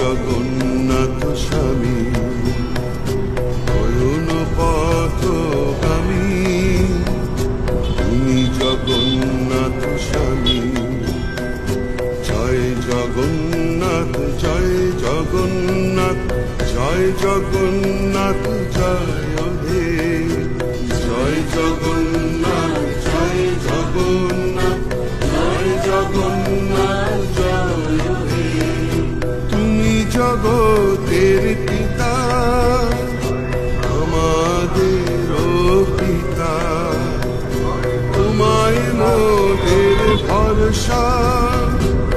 জগন্নাথ স্বামী নয়ন পথগামী, তুমি জগন্নাথ স্বামী। জয় জগন্নাথ জয় জগন্নাথ জয় জগন্নাথ জয় হে, জয় জগন্নাথ জয় জগন্নাথ জয় জগন্নাথ জয় হে। তুমি জগতের পিতা, আমাদেরও পিতা, তোমায় মোদের ভরসা।